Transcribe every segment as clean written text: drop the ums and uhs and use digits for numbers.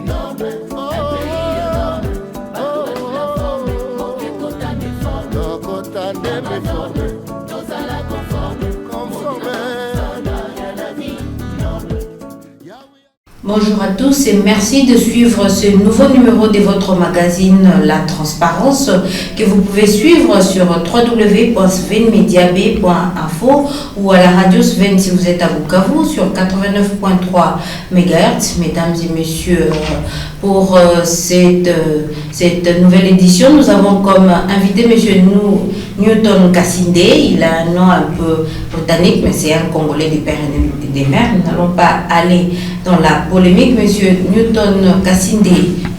noble, un pays noble, bateau de la forme, moqué côté des formes, côté des formes, tous à la conforme, la vie noble. Bonjour à tous et merci de suivre ce nouveau numéro de votre magazine La Transparence que vous pouvez suivre sur www.svenmediab.info ou à la radio Sven si vous êtes à Bukavu sur 89.3 MHz. Mesdames et messieurs, pour cette nouvelle édition, nous avons comme invité M. Newton Kassinde. Il a un nom un peu britannique, mais c'est un Congolais des pères et des mères. Nous n'allons pas aller dans la polémique. Monsieur Newton Kassinde,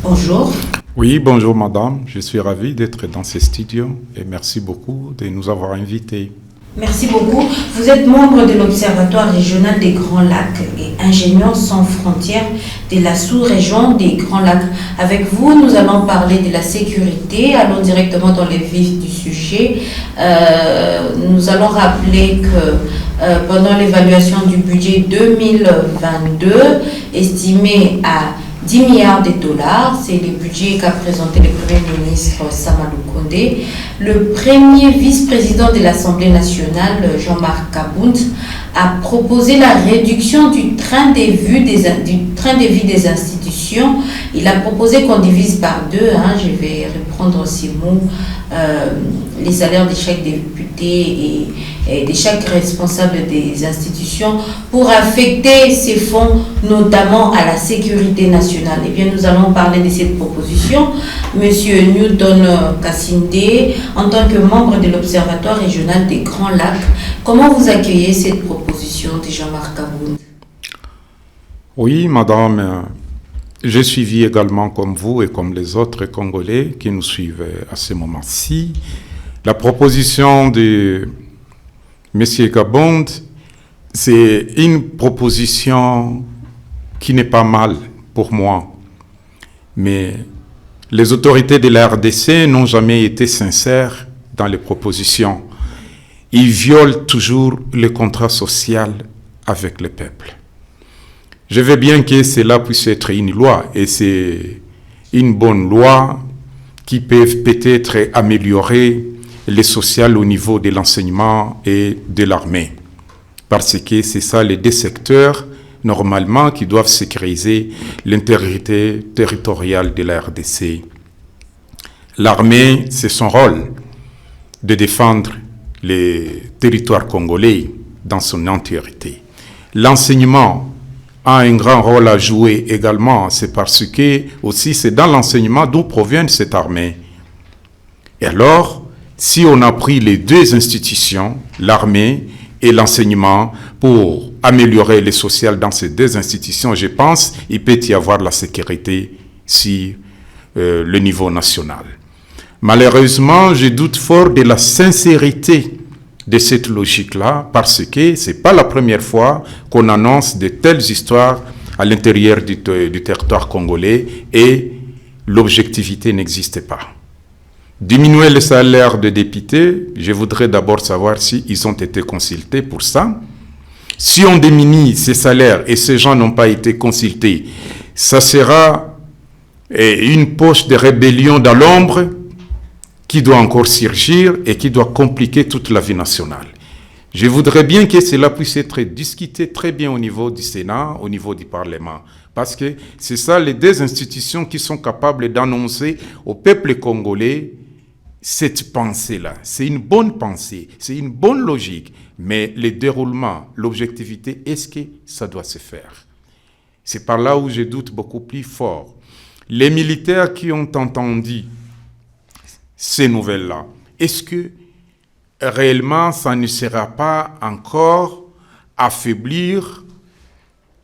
bonjour. Oui, bonjour madame. Je suis ravi d'être dans ce studio et merci beaucoup de nous avoir invités. Merci beaucoup. Vous êtes membre de l'Observatoire régional des Grands Lacs et ingénieur sans frontières de la sous-région des Grands Lacs. Avec vous, nous allons parler de la sécurité. Allons directement dans les vifs du sujet. Nous allons rappeler que pendant l'évaluation du budget 2022, estimé à 10 milliards de dollars, c'est le budget qu'a présenté le Premier ministre Samalou Kondé. Le premier vice-président de l'Assemblée nationale, Jean-Marc Kabound, a proposé la réduction du train de vie des institutions. Il a proposé qu'on divise par deux, je vais reprendre ces mots, les salaires de chaque député et de chaque responsable des institutions pour affecter ces fonds notamment à la sécurité nationale. Eh bien, nous allons parler de cette proposition. Monsieur Newton Kassinde, en tant que membre de l'Observatoire régional des Grands Lacs, comment vous accueillez cette proposition de Jean-Marc Kabound? Oui, madame, j'ai suivi également comme vous et comme les autres Congolais qui nous suivent à ce moment-ci la proposition de M. Kabound. C'est une proposition qui n'est pas mal pour moi, mais les autorités de la RDC n'ont jamais été sincères dans les propositions. Ils violent toujours le contrat social avec le peuple. Je veux bien que cela puisse être une loi, et c'est une bonne loi qui peut peut-être améliorer le social au niveau de l'enseignement et de l'armée. Parce que c'est ça les deux secteurs, normalement, qui doivent sécuriser l'intégrité territoriale de la RDC. L'armée, c'est son rôle de défendre les territoires congolais dans son entièreté. L'enseignement a un grand rôle à jouer également. C'est parce que aussi c'est dans l'enseignement d'où provient cette armée. Et alors, si on a pris les deux institutions, l'armée et l'enseignement, pour améliorer le social dans ces deux institutions, je pense qu'il peut y avoir la sécurité sur le niveau national. Malheureusement, je doute fort de la sincérité de cette logique-là, parce que ce n'est pas la première fois qu'on annonce de telles histoires à l'intérieur du territoire congolais et l'objectivité n'existe pas. Diminuer le salaire des députés, je voudrais d'abord savoir s'ils ont été consultés pour ça. Si on diminue ces salaires et ces gens n'ont pas été consultés, ça sera une poche de rébellion dans l'ombre qui doit encore surgir et qui doit compliquer toute la vie nationale. Je voudrais bien que cela puisse être discuté très bien au niveau du Sénat, au niveau du Parlement, parce que c'est ça les deux institutions qui sont capables d'annoncer au peuple congolais cette pensée-là. C'est une bonne pensée, c'est une bonne logique, mais le déroulement, l'objectivité, est-ce que ça doit se faire? C'est par là où je doute beaucoup plus fort. Les militaires qui ont entendu ces nouvelles-là, est-ce que réellement ça ne sera pas encore affaiblir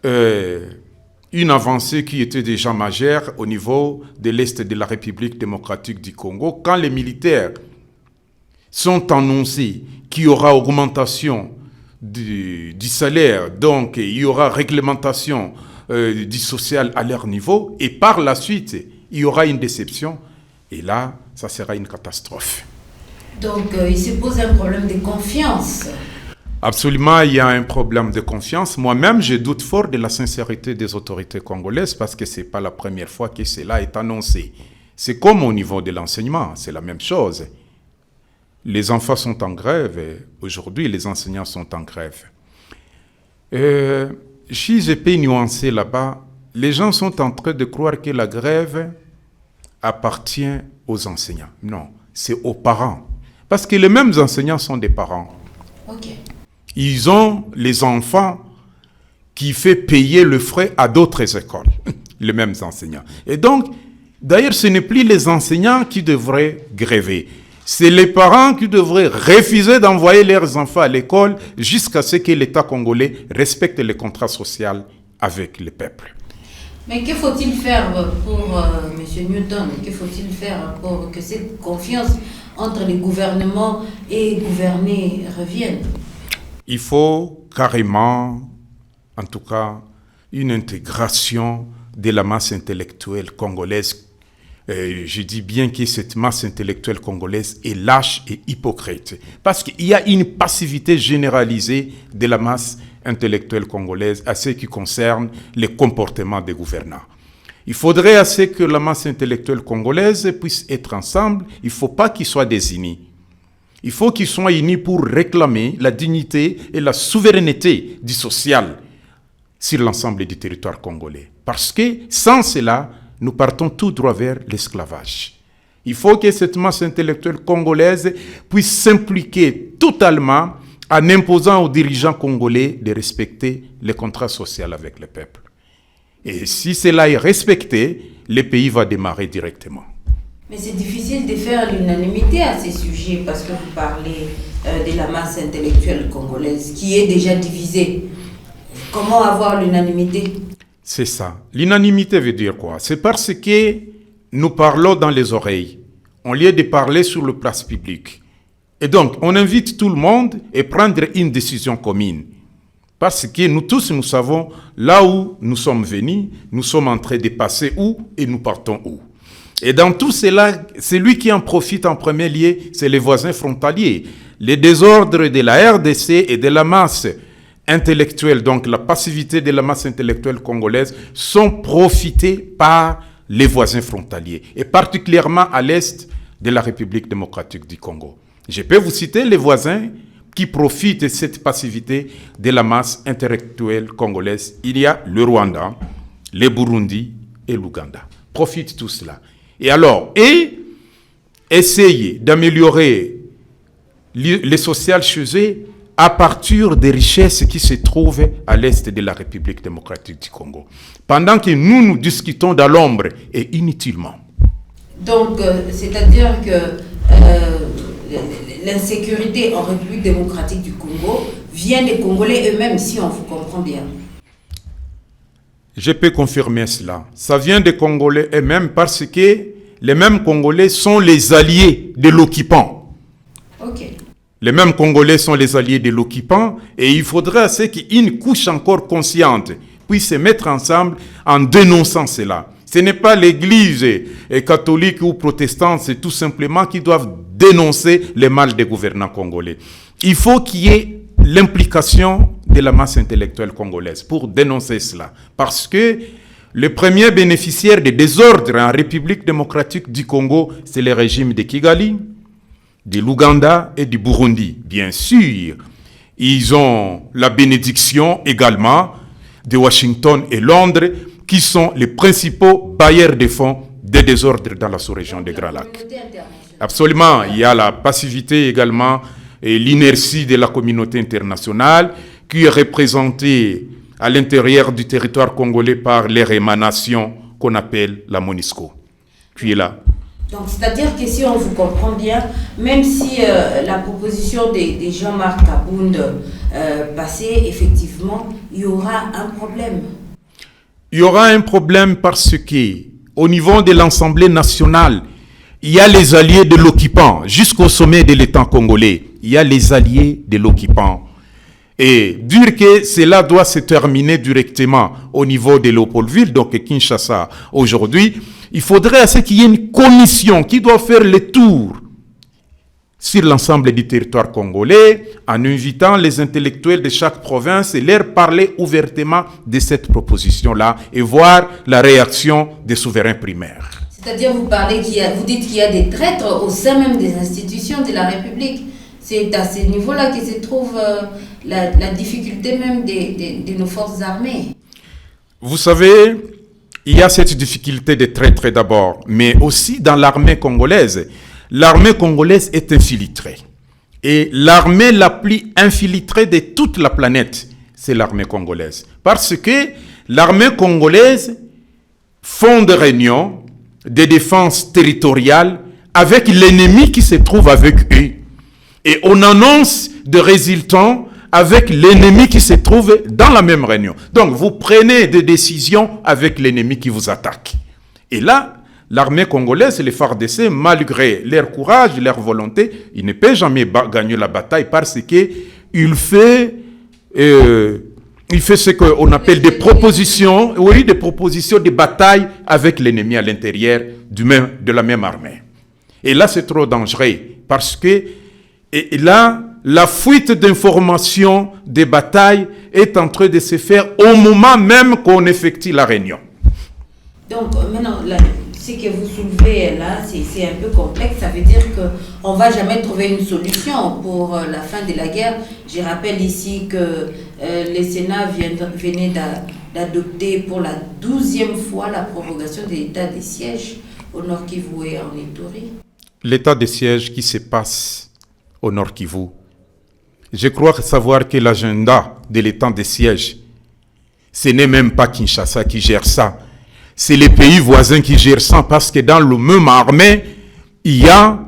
une avancée qui était déjà majeure au niveau de l'Est de la République démocratique du Congo, quand les militaires sont annoncés qu'il y aura augmentation du salaire, donc il y aura réglementation du social à leur niveau, et par la suite, il y aura une déception, et là, ça sera une catastrophe. Donc, il se pose un problème de confiance. Absolument, il y a un problème de confiance. Moi-même, je doute fort de la sincérité des autorités congolaises parce que ce n'est pas la première fois que cela est annoncé. C'est comme au niveau de l'enseignement, c'est la même chose. Les enfants sont en grève et aujourd'hui, les enseignants sont en grève. Si je peux nuancer là-bas, les gens sont en train de croire que la grève appartient aux enseignants. Non, c'est aux parents. Parce que les mêmes enseignants sont des parents. Ok. Ils ont les enfants qui font payer le frais à d'autres écoles, les mêmes enseignants. Et donc, d'ailleurs, ce n'est plus les enseignants qui devraient gréver. C'est les parents qui devraient refuser d'envoyer leurs enfants à l'école jusqu'à ce que l'État congolais respecte les contrats sociaux avec le peuple. Mais que faut-il faire pour M. Newton? Que faut-il faire pour que cette confiance entre les gouvernements et gouvernés revienne? Il faut carrément, en tout cas, une intégration de la masse intellectuelle congolaise. Je dis bien que cette masse intellectuelle congolaise est lâche et hypocrite. Parce qu'il y a une passivité généralisée de la masse intellectuelle congolaise à ce qui concerne les comportements des gouvernants. Il faudrait assez que la masse intellectuelle congolaise puisse être ensemble. Il ne faut pas qu'ils soient désunis. Il faut qu'ils soient unis pour réclamer la dignité et la souveraineté du social sur l'ensemble du territoire congolais. Parce que sans cela, nous partons tout droit vers l'esclavage. Il faut que cette masse intellectuelle congolaise puisse s'impliquer totalement en imposant aux dirigeants congolais de respecter les contrats sociaux avec le peuple. Et si cela est respecté, le pays va démarrer directement. Mais c'est difficile de faire l'unanimité à ces sujets parce que vous parlez de la masse intellectuelle congolaise qui est déjà divisée. Comment avoir l'unanimité? C'est ça. L'unanimité veut dire quoi? C'est parce que nous parlons dans les oreilles, au lieu de parler sur le place public. Et donc, on invite tout le monde à prendre une décision commune. Parce que nous tous, nous savons là où nous sommes venus, nous sommes en train de passer où et nous partons où. Et dans tout cela, celui qui en profite en premier lieu, c'est les voisins frontaliers. Les désordres de la RDC et de la masse intellectuelle, donc la passivité de la masse intellectuelle congolaise, sont profités par les voisins frontaliers, et particulièrement à l'est de la République démocratique du Congo. Je peux vous citer les voisins qui profitent de cette passivité de la masse intellectuelle congolaise. Il y a le Rwanda, le Burundi et l'Ouganda. Profitent tout cela. Et alors, essayer d'améliorer le social chez eux à partir des richesses qui se trouvent à l'est de la République démocratique du Congo. Pendant que nous discutons dans l'ombre et inutilement. Donc, c'est-à-dire que l'insécurité en République démocratique du Congo vient des Congolais eux-mêmes, si on vous comprend bien. Je peux confirmer cela. Ça vient des Congolais eux-mêmes parce que les mêmes Congolais sont les alliés de l'occupant. Ok. Les mêmes Congolais sont les alliés de l'occupant et il faudrait qu'une couche encore consciente puisse se mettre ensemble en dénonçant cela. Ce n'est pas l'Église catholique ou protestante, c'est tout simplement qui doivent dénoncer les mal des gouvernants congolais. Il faut qu'il y ait l'implication de la masse intellectuelle congolaise pour dénoncer cela. Parce que le premier bénéficiaire des désordres en République démocratique du Congo, c'est le régime de Kigali, de l'Ouganda et du Burundi. Bien sûr, ils ont la bénédiction également de Washington et Londres, qui sont les principaux bailleurs de fonds des désordres dans la sous-région des Grands Lacs. Absolument, il y a la passivité également et l'inertie de la communauté internationale qui est représentée à l'intérieur du territoire congolais par les émanations qu'on appelle la MONUSCO, qui est là. Donc, c'est-à-dire que si on vous comprend bien, même si la proposition de Jean-Marc Kabound passait, effectivement, il y aura un problème. Il y aura un problème parce que, au niveau de l'Assemblée nationale, il y a les alliés de l'occupant, jusqu'au sommet de l'État congolais. Il y a les alliés de l'occupant. Et dire que cela doit se terminer directement au niveau de Léopoldville, donc Kinshasa, aujourd'hui, il faudrait qu'il y ait une commission qui doit faire le tour sur l'ensemble du territoire congolais, en invitant les intellectuels de chaque province et leur parler ouvertement de cette proposition-là et voir la réaction des souverains primaires. C'est-à-dire, vous dites qu'il y a des traîtres au sein même des institutions de la République. C'est à ce niveau-là que se trouve la difficulté même de nos forces armées. Vous savez, il y a cette difficulté des traîtres d'abord, mais aussi dans l'armée congolaise. L'armée congolaise est infiltrée. Et l'armée la plus infiltrée de toute la planète, c'est l'armée congolaise. Parce que l'armée congolaise font des réunions de défense territoriale avec l'ennemi qui se trouve avec eux. Et on annonce des résultats avec l'ennemi qui se trouve dans la même réunion. Donc, vous prenez des décisions avec l'ennemi qui vous attaque. Et là, l'armée congolaise, les FARDC, malgré leur courage, leur volonté, ils ne peuvent jamais gagner la bataille parce qu'il fait ce qu'on appelle des propositions, de bataille avec l'ennemi à l'intérieur de la même armée. Et là, c'est trop dangereux parce que et là, la fuite d'informations des batailles est en train de se faire au moment même qu'on effectue la réunion. Donc, maintenant, ce que vous soulevez là, c'est un peu complexe. Ça veut dire qu'on ne va jamais trouver une solution pour la fin de la guerre. Je rappelle ici que le Sénat venait d'adopter pour la 12e fois la prorogation de l'état de siège au Nord Kivu et en Ituri. L'état de siège qui se passe au Nord Kivu. Je crois savoir que l'agenda de l'état de siège, ce n'est même pas Kinshasa qui gère ça. C'est les pays voisins qui gèrent ça parce que dans le même armée, il y a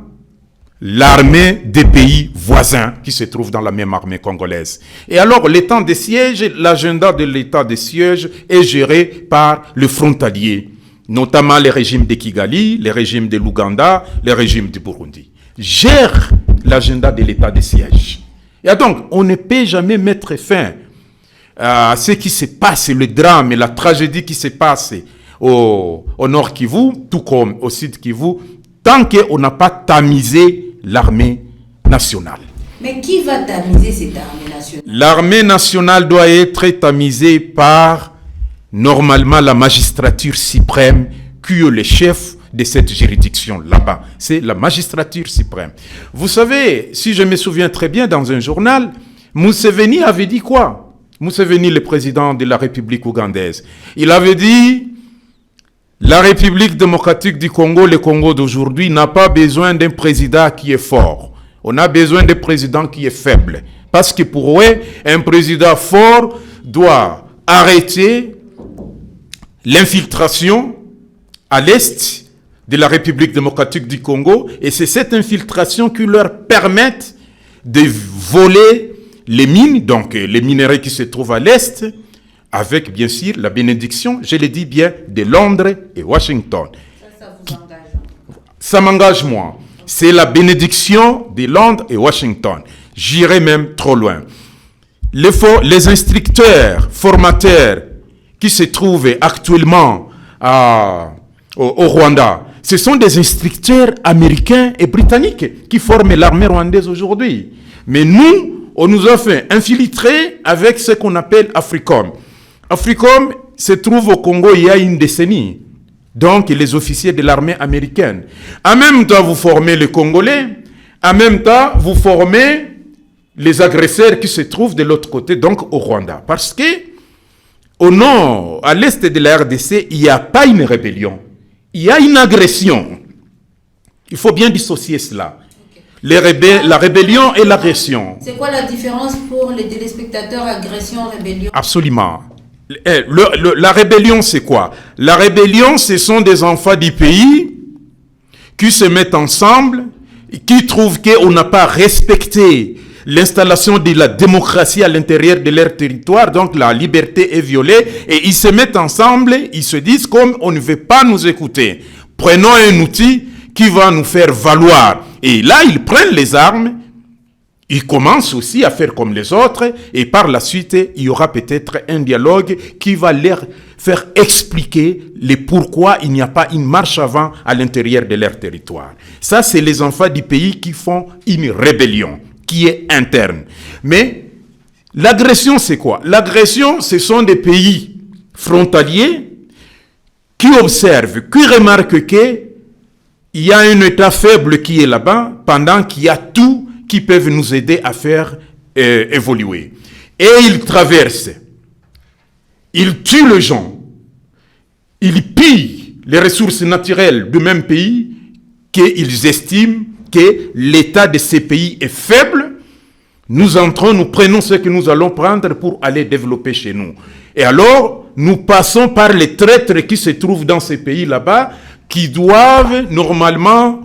l'armée des pays voisins qui se trouvent dans la même armée congolaise. Et alors, l'état de siège, l'agenda de l'état de siège est géré par le frontalier, notamment les régimes de Kigali, les régimes de l'Ouganda, les régimes du Burundi. Gère l'agenda de l'état de siège. Et donc, on ne peut jamais mettre fin à ce qui se passe, le drame et la tragédie qui se passe au Nord Kivu, tout comme au Sud Kivu, tant qu'on n'a pas tamisé l'armée nationale. Mais qui va tamiser cette armée nationale? L'armée nationale doit être tamisée par, normalement, la magistrature suprême, qui est le chef de cette juridiction là-bas. C'est la magistrature suprême. Vous savez, si je me souviens très bien, dans un journal, Museveni avait dit quoi? Museveni, le président de la République ougandaise. Il avait dit, la République démocratique du Congo, le Congo d'aujourd'hui, n'a pas besoin d'un président qui est fort. On a besoin d'un président qui est faible. Parce que pour eux, un président fort doit arrêter l'infiltration à l'est de la République démocratique du Congo, et c'est cette infiltration qui leur permet de voler les mines, donc les minerais qui se trouvent à l'est, avec bien sûr la bénédiction, je le dis bien, de Londres et Washington. Ça vous engage? Ça m'engage moi. C'est la bénédiction de Londres et Washington. J'irai même trop loin. Les instructeurs, formateurs qui se trouvent actuellement au Rwanda, ce sont des instructeurs américains et britanniques qui forment l'armée rwandaise aujourd'hui. Mais nous, on nous a fait infiltrer avec ce qu'on appelle Africom. Africom se trouve au Congo il y a une décennie. Donc, les officiers de l'armée américaine. En même temps, vous formez les Congolais. En même temps, vous formez les agresseurs qui se trouvent de l'autre côté, donc au Rwanda. Parce que, au nord, à l'est de la RDC, il n'y a pas une rébellion. Il y a une agression. Il faut bien dissocier cela. La rébellion et l'agression. C'est quoi la différence pour les téléspectateurs, agression-rébellion? Absolument. La rébellion, c'est quoi? La rébellion, ce sont des enfants du pays qui se mettent ensemble, qui trouvent qu'on n'a pas respecté l'installation de la démocratie à l'intérieur de leur territoire, donc la liberté est violée, et ils se mettent ensemble, ils se disent comme on ne veut pas nous écouter, prenons un outil qui va nous faire valoir. Et là, ils prennent les armes Ils commencent aussi à faire comme les autres et par la suite, il y aura peut-être un dialogue qui va leur faire expliquer les pourquoi il n'y a pas une marche avant à l'intérieur de leur territoire. Ça, c'est les enfants du pays qui font une rébellion qui est interne. Mais l'agression, c'est quoi? L'agression, ce sont des pays frontaliers qui observent, qui remarquent qu'il y a un État faible qui est là-bas pendant qu'il y a tout qui peuvent nous aider à faire évoluer. Et ils traversent, ils tuent les gens, ils pillent les ressources naturelles du même pays qu'ils estiment que l'état de ces pays est faible. Nous entrons, nous prenons ce que nous allons prendre pour aller développer chez nous. Et alors, nous passons par les traîtres qui se trouvent dans ces pays là-bas, qui doivent normalement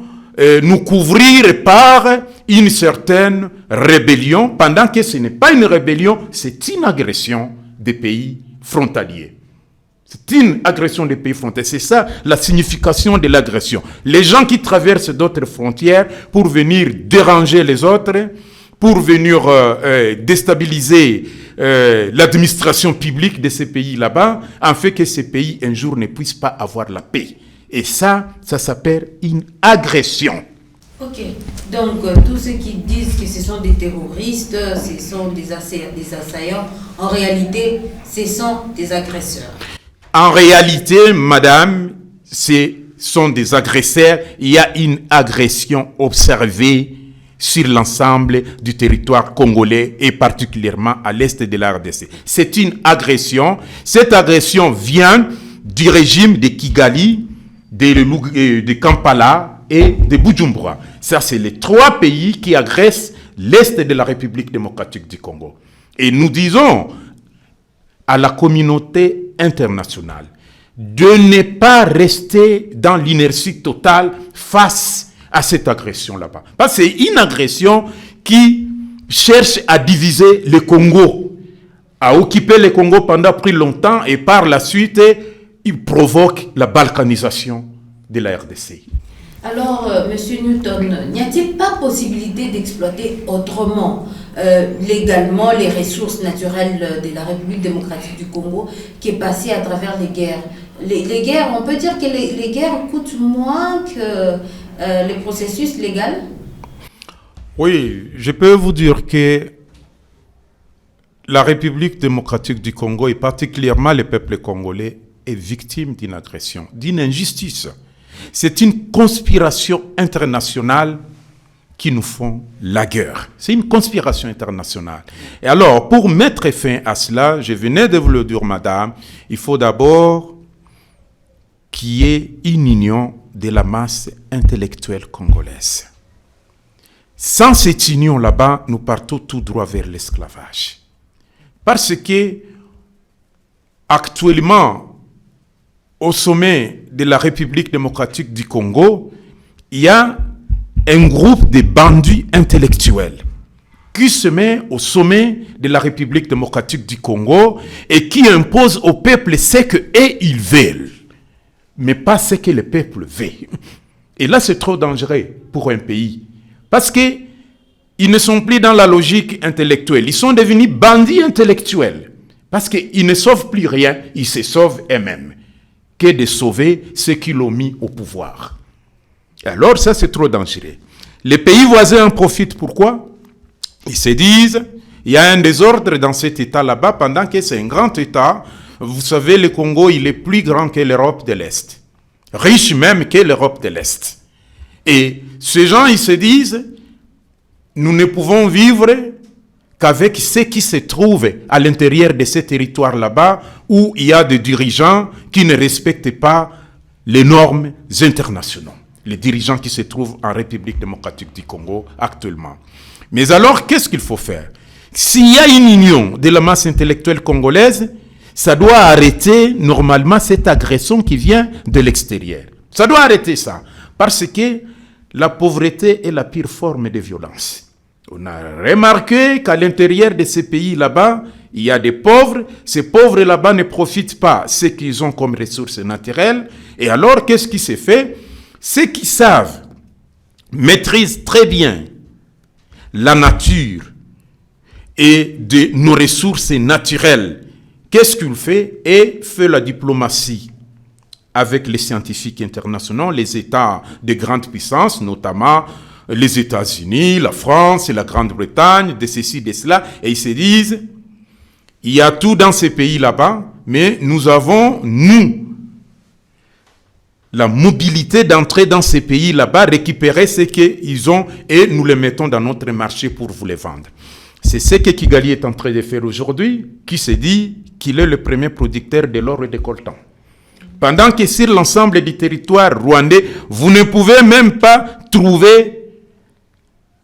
nous couvrir par une certaine rébellion, pendant que ce n'est pas une rébellion, c'est une agression des pays frontaliers. C'est une agression des pays frontaliers. C'est ça la signification de l'agression. Les gens qui traversent d'autres frontières pour venir déranger les autres, pour venir déstabiliser l'administration publique de ces pays là-bas, en fait que ces pays un jour ne puissent pas avoir la paix. Et ça s'appelle une agression. Ok, donc tous ceux qui disent que ce sont des terroristes, ce sont des assaillants, en réalité, ce sont des agresseurs. En réalité, madame, ce sont des agresseurs. Il y a une agression observée sur l'ensemble du territoire congolais et particulièrement à l'est de la RDC. C'est une agression. Cette agression vient du régime de Kigali, de Kampala et de Bujumbura. Ça, c'est les trois pays qui agressent l'est de la République démocratique du Congo. Et nous disons à la communauté internationale de ne pas rester dans l'inertie totale face à cette agression là-bas. Parce que c'est une agression qui cherche à diviser le Congo, à occuper le Congo pendant plus longtemps et par la suite, il provoque la balkanisation de la RDC. Alors, Monsieur Newton, n'y a-t-il pas possibilité d'exploiter autrement, légalement, les ressources naturelles de la République démocratique du Congo qui est passée à travers les guerres? Les guerres, on peut dire que les guerres coûtent moins que les processus légaux? Oui, je peux vous dire que la République démocratique du Congo et particulièrement le peuple congolais est victime d'une agression, d'une injustice. C'est une conspiration internationale qui nous font la guerre. C'est une conspiration internationale. Et alors, pour mettre fin à cela, je venais de vous le dire, madame, il faut d'abord qu'il y ait une union de la masse intellectuelle congolaise. Sans cette union là-bas, nous partons tout droit vers l'esclavage. Parce que, actuellement, au sommet de la République démocratique du Congo, il y a un groupe de bandits intellectuels qui se met au sommet de la République démocratique du Congo et qui impose au peuple ce qu'ils veulent, mais pas ce que le peuple veut. Et là, c'est trop dangereux pour un pays. Parce qu'ils ne sont plus dans la logique intellectuelle. Ils sont devenus bandits intellectuels. Parce qu'ils ne sauvent plus rien, ils se sauvent eux-mêmes, que de sauver ceux qui l'ont mis au pouvoir. Alors ça, c'est trop dangereux. Les pays voisins en profitent. Pourquoi? Ils se disent, il y a un désordre dans cet État là-bas, pendant que c'est un grand État. Vous savez, le Congo, il est plus grand que l'Europe de l'Est. Riche même que l'Europe de l'Est. Et ces gens, ils se disent, nous ne pouvons vivre qu'avec ceux qui se trouvent à l'intérieur de ces territoires là-bas où il y a des dirigeants qui ne respectent pas les normes internationales. Les dirigeants qui se trouvent en République démocratique du Congo actuellement. Mais alors, qu'est-ce qu'il faut faire? S'il y a une union de la masse intellectuelle congolaise, ça doit arrêter normalement cette agression qui vient de l'extérieur. Ça doit arrêter ça. Parce que la pauvreté est la pire forme de violence. On a remarqué qu'à l'intérieur de ces pays là-bas, il y a des pauvres. Ces pauvres là-bas ne profitent pas de ce qu'ils ont comme ressources naturelles. Et alors, qu'est-ce qui s'est fait? Ceux qui savent, maîtrisent très bien la nature et de nos ressources naturelles, qu'est-ce qu'il fait? Et fait la diplomatie avec les scientifiques internationaux, les États de grande puissance, notamment les États-Unis, la France et la Grande-Bretagne, de ceci, de cela, et ils se disent, il y a tout dans ces pays là-bas, mais nous avons, la mobilité d'entrer dans ces pays là-bas, récupérer ce qu'ils ont et nous les mettons dans notre marché pour vous les vendre. C'est ce que Kigali est en train de faire aujourd'hui, qui se dit qu'il est le premier producteur de l'or et des coltans. Pendant que sur l'ensemble du territoire rwandais, vous ne pouvez même pas trouver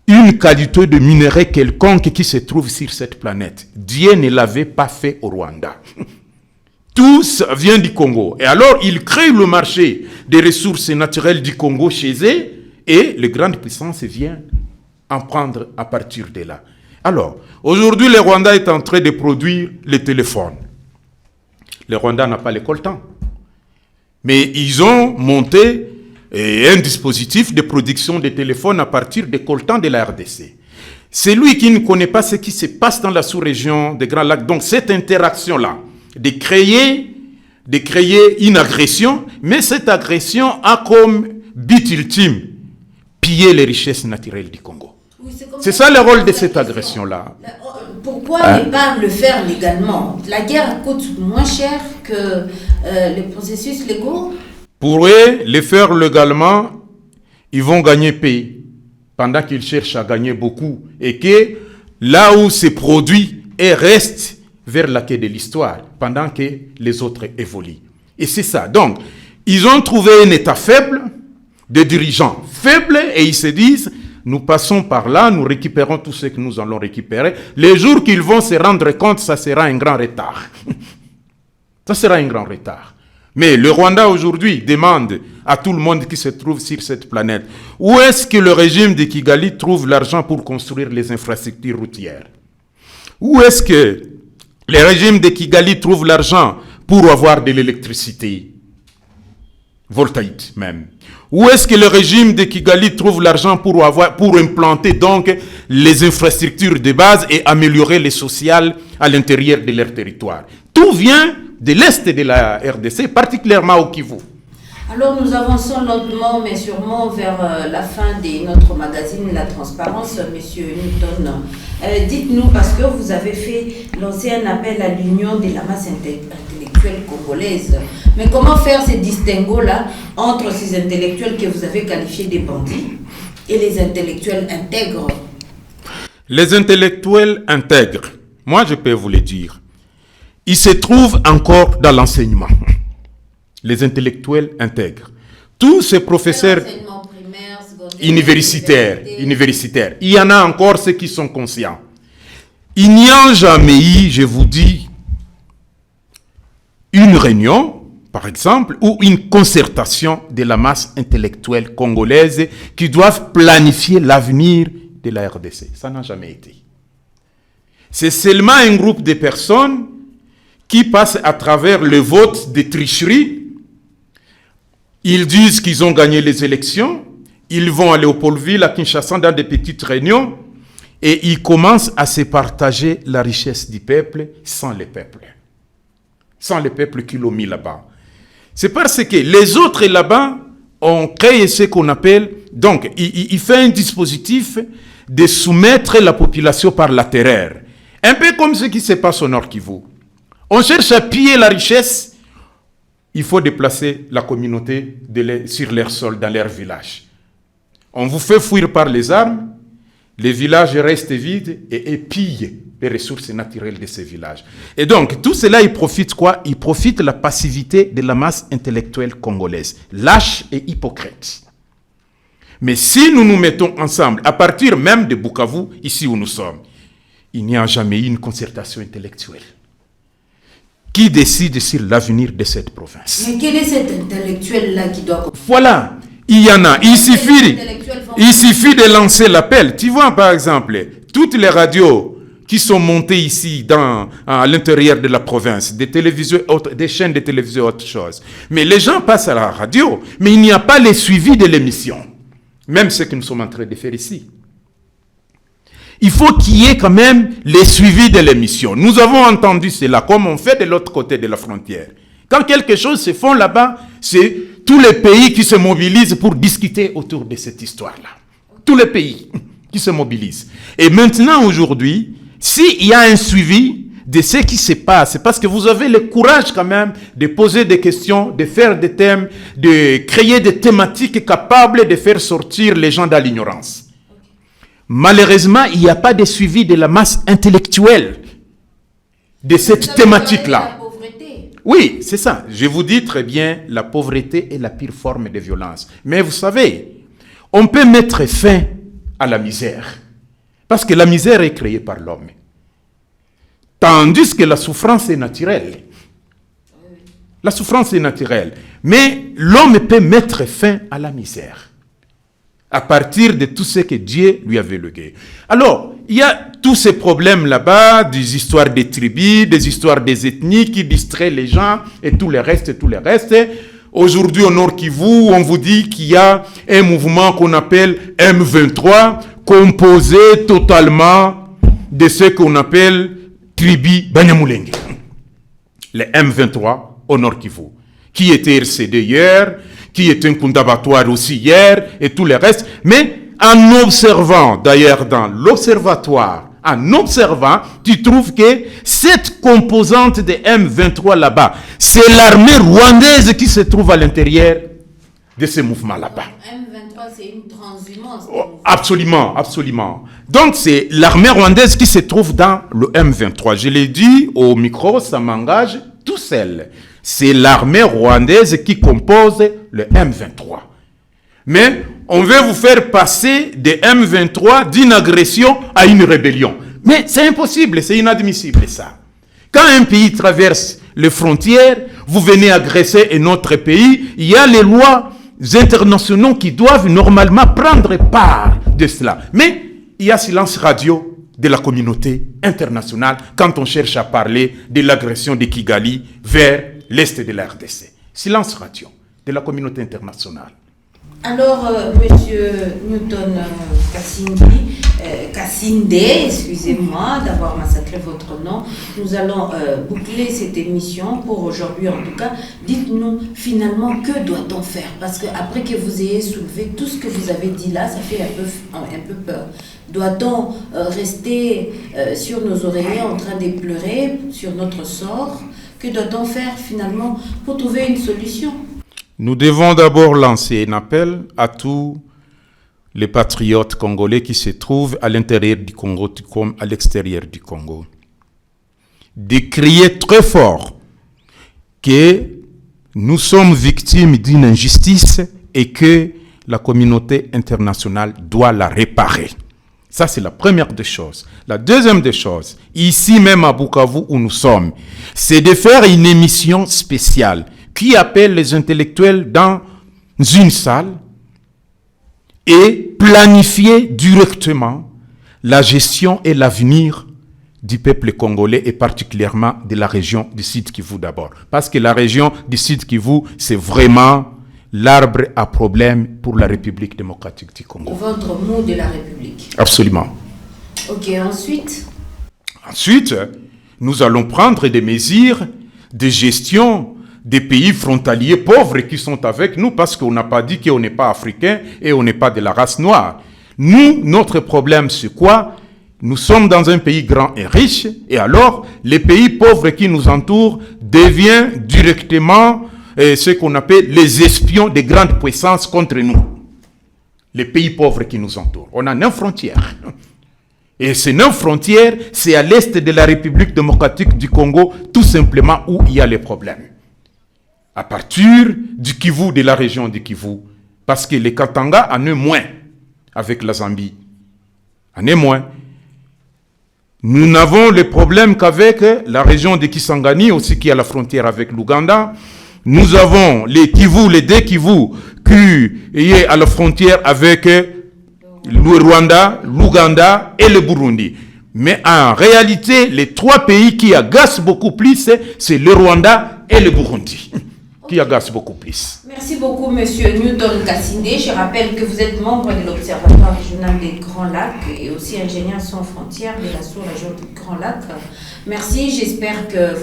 une qualité de minerai quelconque qui se trouve sur cette planète. Dieu ne l'avait pas fait au Rwanda. Tout ça vient du Congo. Et alors, ils créent le marché des ressources naturelles du Congo chez eux et les grandes puissances viennent en prendre à partir de là. Alors, aujourd'hui, le Rwanda est en train de produire les téléphones. Le Rwanda n'a pas les coltans. Mais ils ont monté un dispositif de production de téléphones à partir des coltans de la RDC. C'est lui qui ne connaît pas ce qui se passe dans la sous-région des Grands Lacs. Donc cette interaction-là, de créer une agression, mais cette agression a comme but ultime piller les richesses naturelles du Congo. Oui, c'est ça le rôle de cette agression-là. Pourquoi ne pas le faire légalement? La guerre coûte moins cher que les processus légaux. Pour eux, le faire légalement, ils vont gagner paix pendant qu'ils cherchent à gagner beaucoup et que là où c'est produit et reste vers la quai de l'histoire pendant que les autres évoluent. Et c'est ça. Donc, ils ont trouvé un état faible, des dirigeants faibles et ils se disent, nous passons par là, nous récupérons tout ce que nous allons récupérer. Les jours qu'ils vont se rendre compte, ça sera un grand retard. Ça sera un grand retard. Mais le Rwanda aujourd'hui demande à tout le monde qui se trouve sur cette planète, où est-ce que le régime de Kigali trouve l'argent pour construire les infrastructures routières? Où est-ce que le régime de Kigali trouve l'argent pour avoir de l'électricité voltaïque même? Où est-ce que le régime de Kigali trouve l'argent pour implanter donc les infrastructures de base et améliorer les sociales à l'intérieur de leur territoire? Tout vient de l'Est de la RDC, particulièrement au Kivu. Alors nous avançons lentement mais sûrement vers la fin de notre magazine La Transparence, Monsieur Newton. Dites-nous, parce que vous avez lancé un appel à l'union de la masse intellectuelle congolaise. Mais comment faire ces distinguos-là entre ces intellectuels que vous avez qualifiés de bandits et les intellectuels intègres? Les intellectuels intègres, moi je peux vous le dire, ils se trouvent encore dans l'enseignement. Les intellectuels intègres. Tous ces professeurs universitaires, il y en a encore ceux qui sont conscients. Il n'y a jamais eu, je vous dis, une réunion, par exemple, ou une concertation de la masse intellectuelle congolaise qui doivent planifier l'avenir de la RDC. Ça n'a jamais été. C'est seulement un groupe de personnes qui passent à travers le vote de tricherie. Ils disent qu'ils ont gagné les élections, ils vont à Léopoldville, à Kinshasa, dans des petites réunions, et ils commencent à se partager la richesse du peuple sans les peuples. Sans les peuples qui l'ont mis là-bas. C'est parce que les autres là-bas ont créé ce qu'on appelle, donc, il fait un dispositif de soumettre la population par la terreur. Un peu comme ce qui se passe au Nord Kivu. On cherche à piller la richesse. Il faut déplacer la communauté sur leur sol, dans leur village. On vous fait fuir par les armes, les villages restent vides et pillent les ressources naturelles de ces villages. Et donc, tout cela, il profite quoi? Il profite de la passivité de la masse intellectuelle congolaise, lâche et hypocrite. Mais si nous nous mettons ensemble, à partir même de Bukavu, ici où nous sommes, il n'y a jamais eu une concertation intellectuelle qui décide sur l'avenir de cette province. Mais quel est cet intellectuel-là qui doit... Voilà, il y en a. Il suffit de lancer l'appel. Tu vois, par exemple, toutes les radios qui sont montées ici à l'intérieur de la province, des chaînes de télévision, autre chose. Mais les gens passent à la radio, mais il n'y a pas le suivi de l'émission. Même ce que nous sommes en train de faire ici. il faut qu'il y ait quand même les suivis de l'émission. Nous avons entendu cela, comme on fait de l'autre côté de la frontière. Quand quelque chose se fait là-bas, c'est tous les pays qui se mobilisent pour discuter autour de cette histoire-là. Tous les pays qui se mobilisent. Et maintenant, aujourd'hui, s'il y a un suivi de ce qui se passe, parce que vous avez le courage quand même de poser des questions, de faire des thèmes, de créer des thématiques capables de faire sortir les gens de l'ignorance. Malheureusement, il n'y a pas de suivi de la masse intellectuelle de cette thématique-là. Oui, c'est ça. Je vous dis très bien, la pauvreté est la pire forme de violence. Mais vous savez, on peut mettre fin à la misère. Parce que la misère est créée par l'homme. Tandis que la souffrance est naturelle. La souffrance est naturelle. Mais l'homme peut mettre fin à la misère à partir de tout ce que Dieu lui avait légué. Alors, il y a tous ces problèmes là-bas, des histoires des tribus, des histoires des ethnies qui distraient les gens et tout le reste. Aujourd'hui, au Nord Kivu, on vous dit qu'il y a un mouvement qu'on appelle M23, composé totalement de ce qu'on appelle tribu Banyamulenge. Les M23 au Nord Kivu, qui était RCD hier, qui est un condabatoire aussi hier, et tout le reste. Mais en observant, d'ailleurs dans l'observatoire, en observant, tu trouves que cette composante de M23 là-bas, c'est l'armée rwandaise qui se trouve à l'intérieur de ce mouvement là-bas. M23, c'est une transhumance. Oh, absolument, absolument. Donc c'est l'armée rwandaise qui se trouve dans le M23. Je l'ai dit au micro, ça m'engage tout seul. C'est l'armée rwandaise qui compose le M23. Mais on veut vous faire passer de M23 d'une agression à une rébellion. Mais c'est impossible, c'est inadmissible ça. Quand un pays traverse les frontières, vous venez agresser un autre pays, il y a les lois internationaux qui doivent normalement prendre part de cela. Mais il y a silence radio de la communauté internationale quand on cherche à parler de l'agression de Kigali vers l'est de la RDC. Silence radio de la communauté internationale. Alors, Monsieur Newton Kassinde, excusez-moi d'avoir massacré votre nom, nous allons boucler cette émission pour aujourd'hui en tout cas. Dites-nous finalement que doit-on faire? Parce qu'après que vous ayez soulevé tout ce que vous avez dit là, ça fait un peu peur. Doit-on rester sur nos oreillers en train de pleurer sur notre sort? Que doit-on faire finalement pour trouver une solution? Nous devons d'abord lancer un appel à tous les patriotes congolais qui se trouvent à l'intérieur du Congo comme à l'extérieur du Congo. De crier très fort que nous sommes victimes d'une injustice et que la communauté internationale doit la réparer. Ça, c'est la première des choses. La deuxième des choses, ici même à Bukavu où nous sommes, c'est de faire une émission spéciale qui appelle les intellectuels dans une salle et planifier directement la gestion et l'avenir du peuple congolais et particulièrement de la région du Sud Kivu d'abord. Parce que la région du Sud Kivu, c'est vraiment l'arbre à problème pour la République démocratique du Congo. Le ventre mou de la République. Absolument. Ok, ensuite? Ensuite, nous allons prendre des mesures de gestion des pays frontaliers pauvres qui sont avec nous parce qu'on n'a pas dit qu'on n'est pas africain et on n'est pas de la race noire. Nous, notre problème, c'est quoi? Nous sommes dans un pays grand et riche et alors les pays pauvres qui nous entourent deviennent directement ce qu'on appelle les espions des grandes puissances contre nous. Les pays pauvres qui nous entourent. On a 9 frontières. Et ces 9 frontières, c'est à l'est de la République démocratique du Congo, tout simplement où il y a les problèmes. À partir du Kivu, de la région du Kivu, parce que les Katanga en est moins avec la Zambie. En est moins. Nous n'avons le problème qu'avec la région de Kisangani, aussi qui est à la frontière avec l'Ouganda. Nous avons les Kivu, les deux Kivu, qui est à la frontière avec le Rwanda, l'Ouganda et le Burundi. Mais en réalité, les 3 pays qui agacent beaucoup plus, c'est le Rwanda et le Burundi. qui agace beaucoup plus. Merci beaucoup, Monsieur Newton Kassinde. Je rappelle que vous êtes membre de l'Observatoire régional des Grands Lacs et aussi ingénieur sans frontières de la sous-région des Grands Lacs. Merci, j'espère que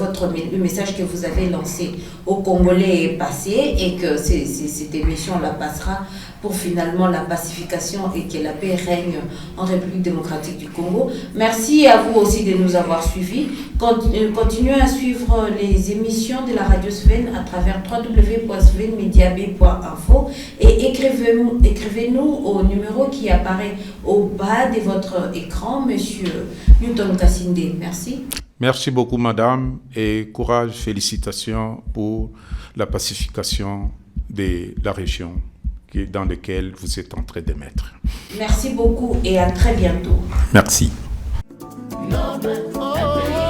le message que vous avez lancé aux Congolais est passé et que cette émission la passera pour finalement la pacification et que la paix règne en République démocratique du Congo. Merci à vous aussi de nous avoir suivis. Continuez à suivre les émissions de la radio Sven à travers www.svenmediab.info et écrivez-nous au numéro qui apparaît au bas de votre écran, Monsieur Newton Kassinde. Merci. Merci beaucoup, madame, et courage, félicitations pour la pacification de la région dans laquelle vous êtes en train de mettre. Merci beaucoup et à très bientôt. Merci. Non, mais, oh,